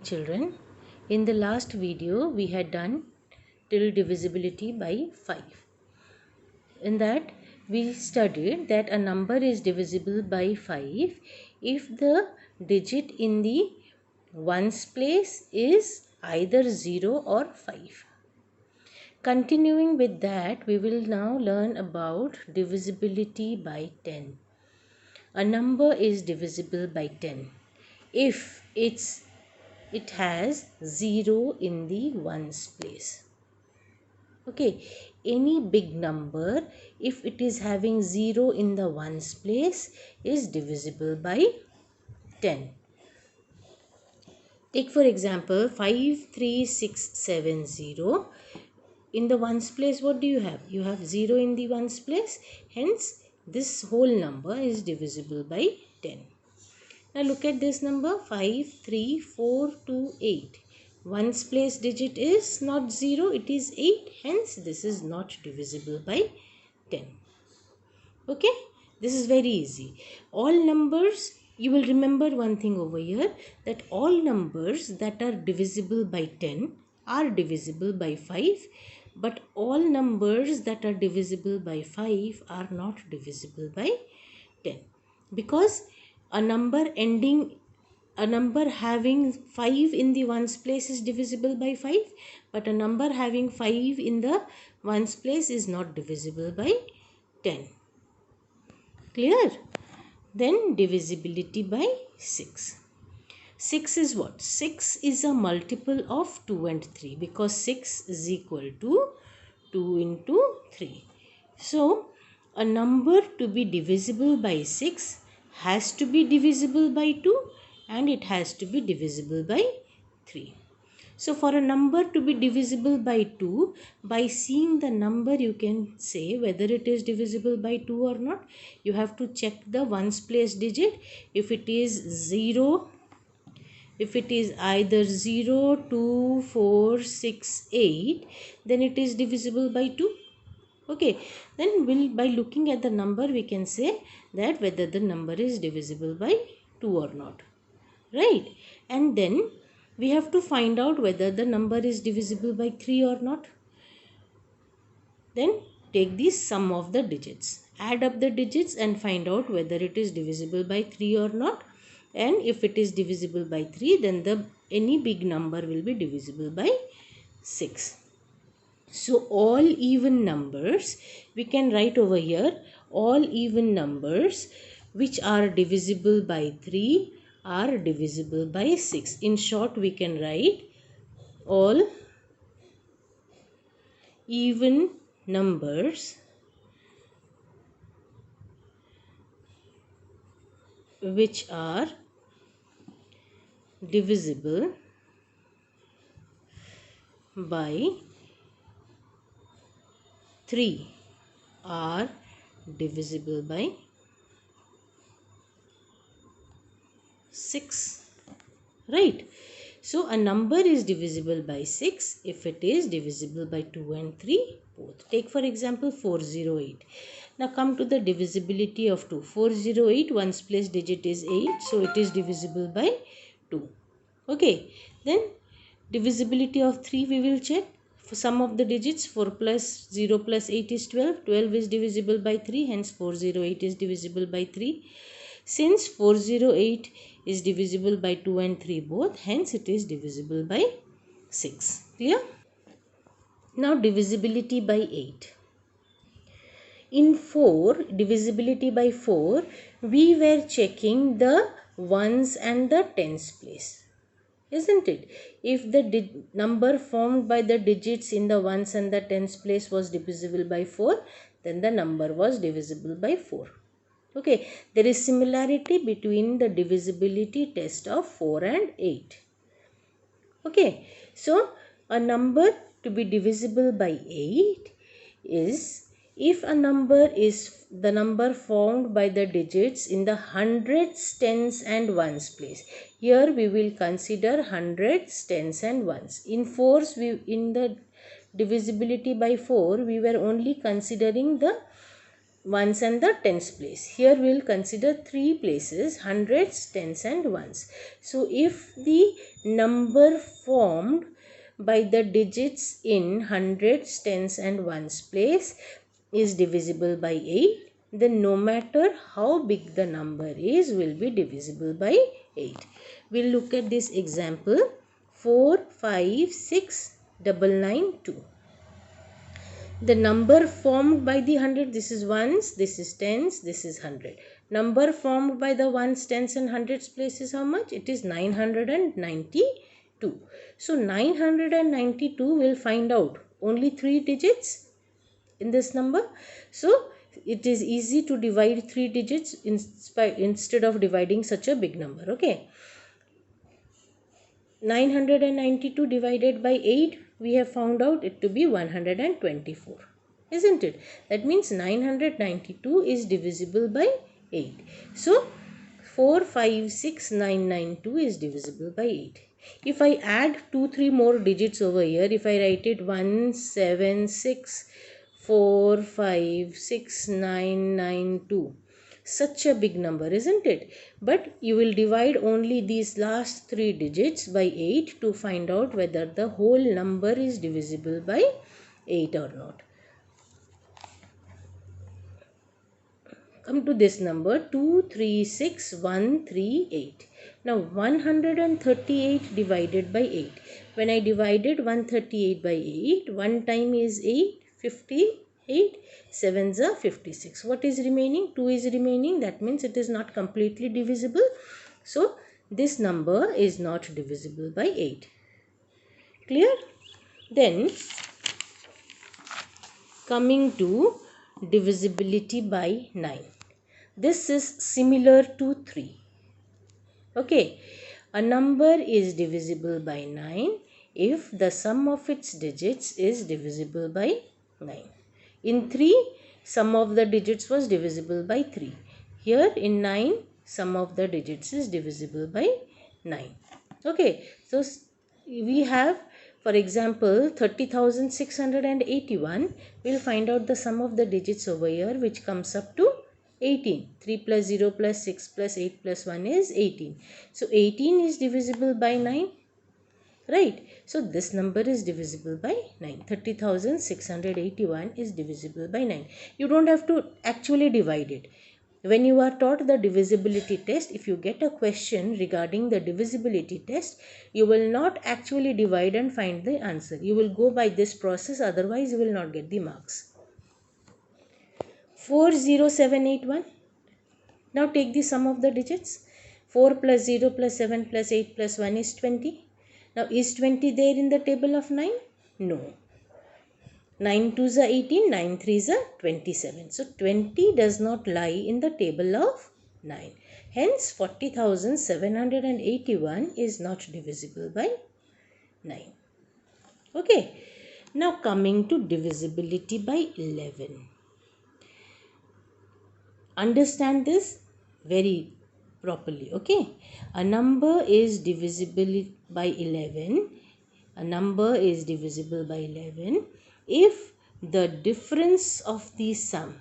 Children, in the last video we had done till divisibility by 5. In that we studied that a number is divisible by 5 if the digit in the ones place is either 0 or 5. Continuing with that, we will now learn about divisibility by 10. A number is divisible by 10 if it has 0 in the ones place. Okay, any big number, if it is having 0 in the ones place, is divisible by 10. Take for example 53670. In the ones place, what do you have? You have 0 in the ones place. Hence, this whole number is divisible by 10. Now look at this number 53428. Ones place digit is not 0, it is 8. Hence, this is not divisible by 10. Okay, this is very easy. All numbers, you will remember one thing over here, that all numbers that are divisible by 10 are divisible by 5, but all numbers that are divisible by 5 are not divisible by 10, because a number having 5 in the ones place is divisible by 5, but a number having 5 in the ones place is not divisible by 10. Clear? Then divisibility by 6. 6 is what? 6 is a multiple of 2 and 3, because 6 is equal to 2 into 3. So, a number to be divisible by 6 has to be divisible by 2 and it has to be divisible by 3. So, for a number to be divisible by 2, by seeing the number you can say whether it is divisible by 2 or not. You have to check the ones place digit. If it is 0, if it is either 0, 2, 4, 6, 8, then it is divisible by 2. Okay, then by looking at the number we can say that whether the number is divisible by 2 or not. Right? And then we have to find out whether the number is divisible by 3 or not. Then take the sum of the digits. Add up the digits and find out whether it is divisible by 3 or not. And if it is divisible by 3, then any big number will be divisible by 6. So all even numbers, we can write over here, all even numbers which are divisible by 3 are divisible by 6. In short, we can write all even numbers which are divisible by 3 are divisible by 6. Right? So a number is divisible by 6 if it is divisible by 2 and 3 both. Take for example 408. Now come to the divisibility of 2. 408, ones place digit is 8, so it is divisible by 2. Okay, then divisibility of 3 we will check. For sum of the digits, 4 plus 0 plus 8 is 12. 12 is divisible by 3, hence 408 is divisible by 3. Since 408 is divisible by 2 and 3 both, hence it is divisible by 6. Clear? Now divisibility by 8. In 4, divisibility by 4, we were checking the ones and the tens place. Isn't it? If the number formed by the digits in the ones and the tens place was divisible by 4, then the number was divisible by 4. Okay, there is similarity between the divisibility test of 4 and 8. Okay, so a number to be divisible by 8 is if a number is the number formed by the digits in the hundreds, tens and ones place. Here we will consider hundreds, tens and ones. In the divisibility by 4, we were only considering the ones and the tens place. Here we will consider three places, hundreds, tens and ones. So if the number formed by the digits in hundreds, tens and ones place is divisible by 8, then no matter how big the number is, will be divisible by 8. We'll look at this example. 4, 5, 6, 992. The number formed by the 100, this is ones, this is tens, this is 100. Number formed by the ones, tens and hundreds place is how much? It is 992. So 992 will find out only 3 digits in this number. So it is easy to divide 3 digits instead of dividing such a big number. Okay. 992 divided by 8, we have found out it to be 124, isn't it? That means 992 is divisible by 8. So 456992 is divisible by 8. If I add 2-3 more digits over here, if I write it 176456992, such a big number, isn't it? But you will divide only these last 3 digits by 8 to find out whether the whole number is divisible by 8 or not. Come to this number 236138. Now 138 divided by 8. When I divided 138 by 8, 1 time is 8, 58. 7s are 56. What is remaining? 2 is remaining. That means it is not completely divisible. So this number is not divisible by 8. Clear? Then coming to divisibility by 9. This is similar to 3. Okay. A number is divisible by 9 if the sum of its digits is divisible by 9. In 3, sum of the digits was divisible by 3. Here in 9, sum of the digits is divisible by 9. Okay, so we have, for example, 30,681. We'll find out the sum of the digits over here, which comes up to 18. 3 plus 0 plus 6 plus 8 plus 1 is 18. So 18 is divisible by 9. Right. So this number is divisible by 9. 30,681 is divisible by 9. You don't have to actually divide it. When you are taught the divisibility test, if you get a question regarding the divisibility test, you will not actually divide and find the answer. You will go by this process, otherwise you will not get the marks. 40781. Now take the sum of the digits. 4 plus 0 plus 7 plus 8 plus 1 is 20. Now, is 20 there in the table of 9? No. 9 2s are 18, 9 3s are 27. So, 20 does not lie in the table of 9. Hence, 40,781 is not divisible by 9. Okay. Now, coming to divisibility by 11. Understand this very properly. Okay, a number is divisible by 11. A number is divisible by 11 if the difference of the sum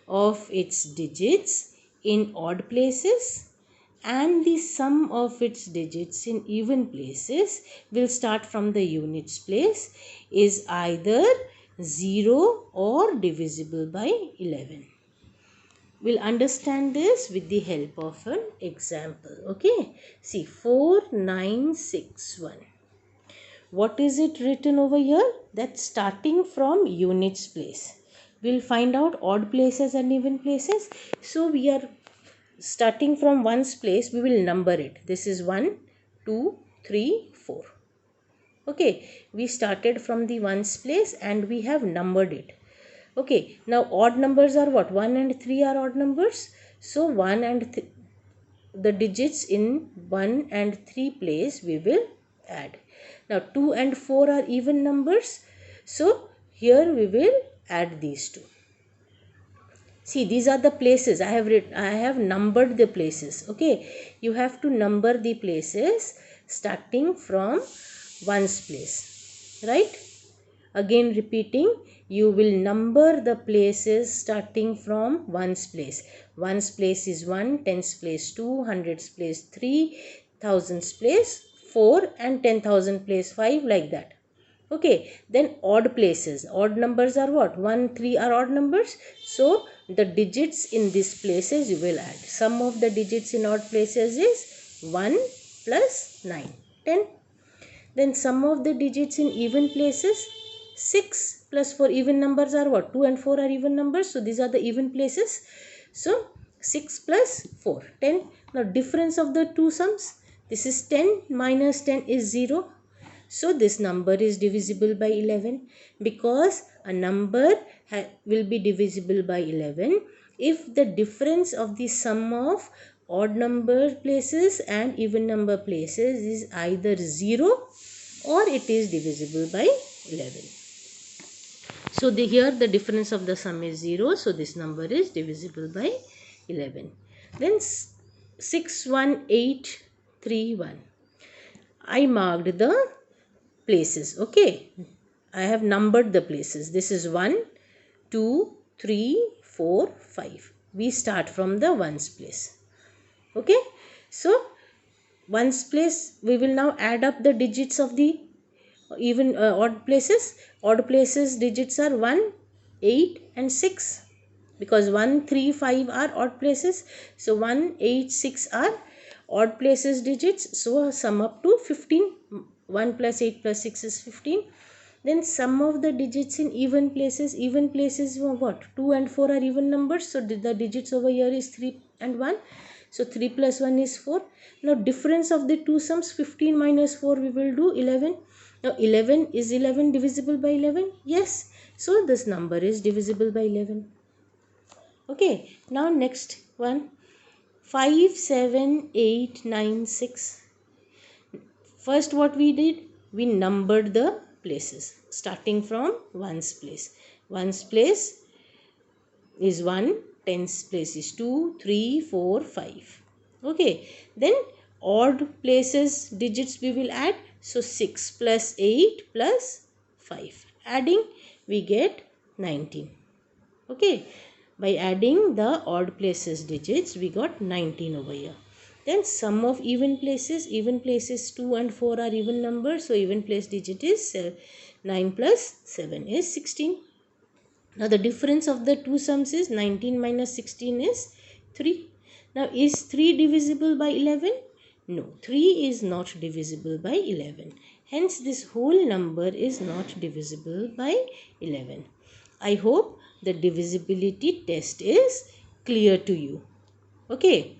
of its digits in odd places and the sum of its digits in even places, will start from the units place, is either 0 or divisible by 11. We'll understand this with the help of an example. Okay. See, 4961. What is it written over here? That's starting from units place. We'll find out odd places and even places. So we are starting from ones place. We will number it. This is 1, 2, 3, 4. Okay. We started from the ones place and we have numbered it. Okay, now odd numbers are what? 1 and 3 are odd numbers. So 1 and the digits in 1 and 3 place we will add. Now 2 and 4 are even numbers. So here we will add these two. See, these are the places. I have numbered the places. Okay, you have to number the places starting from ones place. Right? Again repeating, you will number the places starting from ones place. Ones place is 1, tens place 2, hundreds place 3, thousands place 4 and 10,000 place 5, like that. Okay, then odd places. Odd numbers are what? 1, 3 are odd numbers. So the digits in these places you will add. Sum of the digits in odd places is 1 plus 9, 10. Then sum of the digits in even places, 6 plus 4. Even numbers are what? 2 and 4 are even numbers. So these are the even places. So 6 plus 4, 10. Now difference of the two sums. This is 10 minus 10 is 0. So this number is divisible by 11, because a number will be divisible by 11 if the difference of the sum of odd number places and even number places is either 0 or it is divisible by 11. So here the difference of the sum is 0. So this number is divisible by 11. Then 61831. I marked the places. Okay, I have numbered the places. This is 1, 2, 3, 4, 5. We start from the ones place. Okay, so ones place, we will now add up the digits of the even odd places. Odd places digits are 1, 8 and 6, because 1, 3, 5 are odd places. So 1, 8, 6 are odd places digits. So sum up to 15. 1 plus 8 plus 6 is 15. Then sum of the digits in even places. Even places were what? 2 and 4 are even numbers. So the digits over here is 3 and 1. So 3 plus 1 is 4. Now difference of the two sums, 15 minus 4 we will do 11. Now 11, is 11 divisible by 11? Yes. So this number is divisible by 11. Okay. Now next one, 5, 7, 8, 9, 6. First what we did? We numbered the places starting from ones place. Ones place is 1, tens place is 2, 3, 4, 5. Okay. Then odd places digits we will add. So 6 plus 8 plus 5. Adding we get 19. Okay. By adding the odd places digits we got 19 over here. Then sum of even places. Even places 2 and 4 are even numbers. So even place digit is 9 plus 7 is 16. Now the difference of the two sums is 19 minus 16 is 3. Now is 3 divisible by 11? No, 3 is not divisible by 11. Hence this whole number is not divisible by 11. I hope the divisibility test is clear to you. Okay.